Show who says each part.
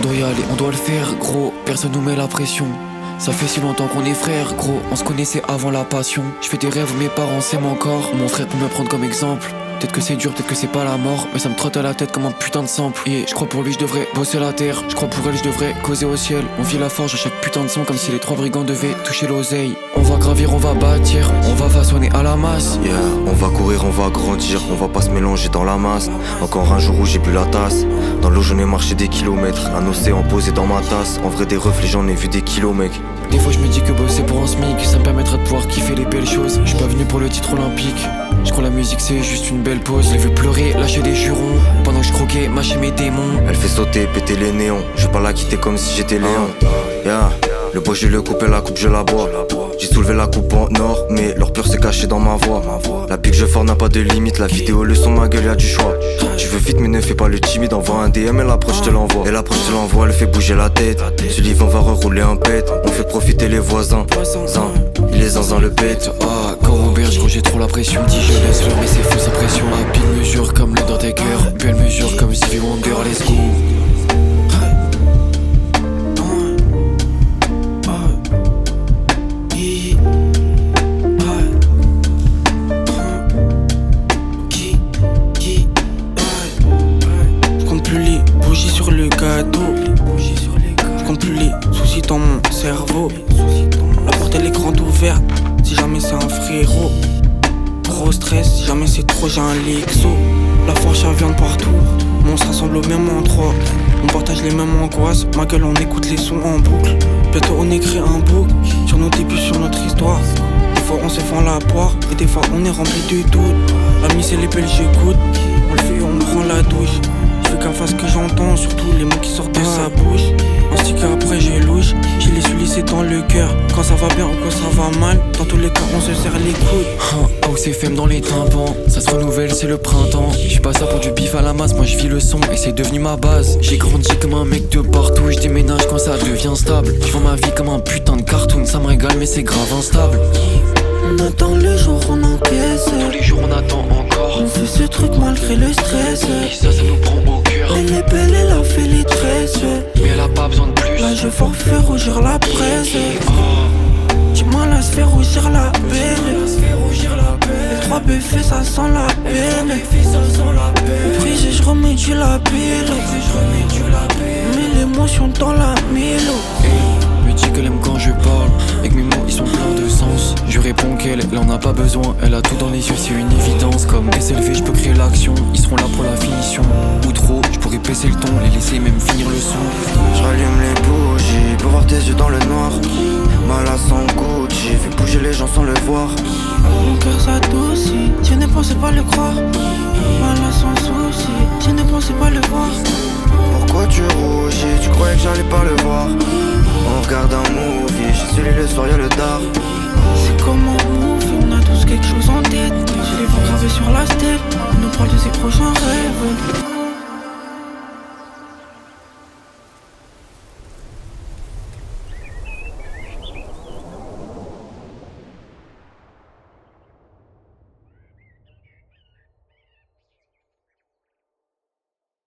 Speaker 1: doit y aller, on doit le faire, gros. Personne nous met la pression. Ça fait si longtemps qu'on est frères, gros. On se connaissait avant la passion. Je fais des rêves où mes parents s'aiment encore. Mon frère peut me prendre comme exemple. Peut-être que c'est dur, peut-être que c'est pas la mort, mais ça me trotte à la tête comme un putain de sample. Et je crois pour lui je devrais bosser la terre. Je crois pour elle je devrais causer au ciel. On vit la forge à chaque putain de son, comme si les 3 brigands devaient toucher l'oseille. On va gravir, on va bâtir, on va façonner à la masse.
Speaker 2: Yeah, on va courir, on va grandir, on va pas se mélanger dans la masse. Encore un jour où j'ai bu la tasse. Dans l'eau j'en ai marché des kilomètres. Un océan posé dans ma tasse. En vrai des reflets j'en ai vu des kilos mec.
Speaker 1: Des fois je me dis que bosser pour un SMIC, ça me permettra de pouvoir kiffer les belles choses. Je suis pas venu pour le titre olympique. Je crois la musique c'est juste une belle pause. Je l'ai vu pleurer, lâcher des jurons. Pendant que je croquais, mâcher mes démons.
Speaker 2: Elle fait sauter, péter les néons. Je vais pas la quitter comme si j'étais Léon. Yeah, le bois je le coupe et la coupe je la bois. J'ai soulevé la coupe en or, mais leur peur s'est cachée dans ma voix. La pique je fort n'a pas de limite, la vidéo le son ma gueule y'a du choix. Tu veux vite mais ne fais pas le timide, envoie un DM et l'approche te l'envoie. Et l'approche te l'envoie, elle fait bouger la tête. Ce livre on va rerouler un pet, on fait profiter les voisins. Zin, il est zinzin le pète.
Speaker 1: Ah, quand Robert, gros j'ai trop la pression. Dis je laisse faire mais c'est fou sa pression. Ah, pile mesure comme l'Undertaker, belle mesure comme Stevie Wonder, let's go.
Speaker 3: Sur le gâteau, je compte plus les soucis dans mon cerveau. La porte elle est grande ouverte, si jamais c'est un frérot. Trop stress, si jamais c'est trop j'ai un Lexo. La force elle vient de partout, mais on se rassemble au même endroit. On partage les mêmes angoisses, ma gueule on écoute les sons en boucle. Bientôt on écrit un book, sur nos débuts, sur notre histoire. Des fois on se fend la poire, et des fois on est rempli de doutes. La mise et les belles j'écoute, on le fait on prend la douche. Je fais gaffe à ce que j'entends, surtout les mots qui sortent de sa bouche. Ainsi qu'après j'ai louche, j'ai les suis laissés dans le cœur. Quand ça va bien ou quand ça va mal, dans tous les cas on se serre les coudes.
Speaker 1: House FM dans les tympans, ça se renouvelle c'est le printemps. J'suis pas ça pour du bif à la masse, moi je vis le son et c'est devenu ma base. J'ai grandi comme un mec de partout, je déménage quand ça devient stable. Je vends ma vie comme un putain de cartoon, ça me régale mais c'est grave instable.
Speaker 3: On attend le jour, on encaisse.
Speaker 1: Tous les jours on attend encore.
Speaker 3: On fait ce truc malgré le stress.
Speaker 1: Et ça nous prend au cœur.
Speaker 3: Elle est belle, elle a fait les tresses.
Speaker 1: Mais elle a pas besoin de plus.
Speaker 3: Là je forfait rougir la presse. Dis-moi là se fait rougir la belle. Les 3 buffets ça sent la peine. Au prix je remets du label. Mets l'émotion dans la mélo.
Speaker 1: Me dit qu'elle aime quand je parle, et que mes mots ils sont pleins de sens. Je réponds qu'elle en a pas besoin, elle a tout dans les yeux, c'est une évidence. Comme SLV, je peux créer l'action, ils seront là pour la finition. Ou trop, je pourrais baisser le ton, les laisser même finir le son.
Speaker 2: Je rallume les bougies pour voir tes yeux dans le noir. Mala sans Gucci, fais bouger les gens sans le voir.
Speaker 3: Mon cœur s'adoucit, je ne pensais pas le croire. Mala sans souci, je ne pensais pas le voir.
Speaker 2: Pourquoi tu rougis, tu croyais que j'allais pas le voir. On regarde un movie, j'ai celui le soir y'a le dar.
Speaker 3: C'est comme un movie, on a tous quelque chose en tête. Je les vois graver sur la step, on nous parle de ses prochains rêves.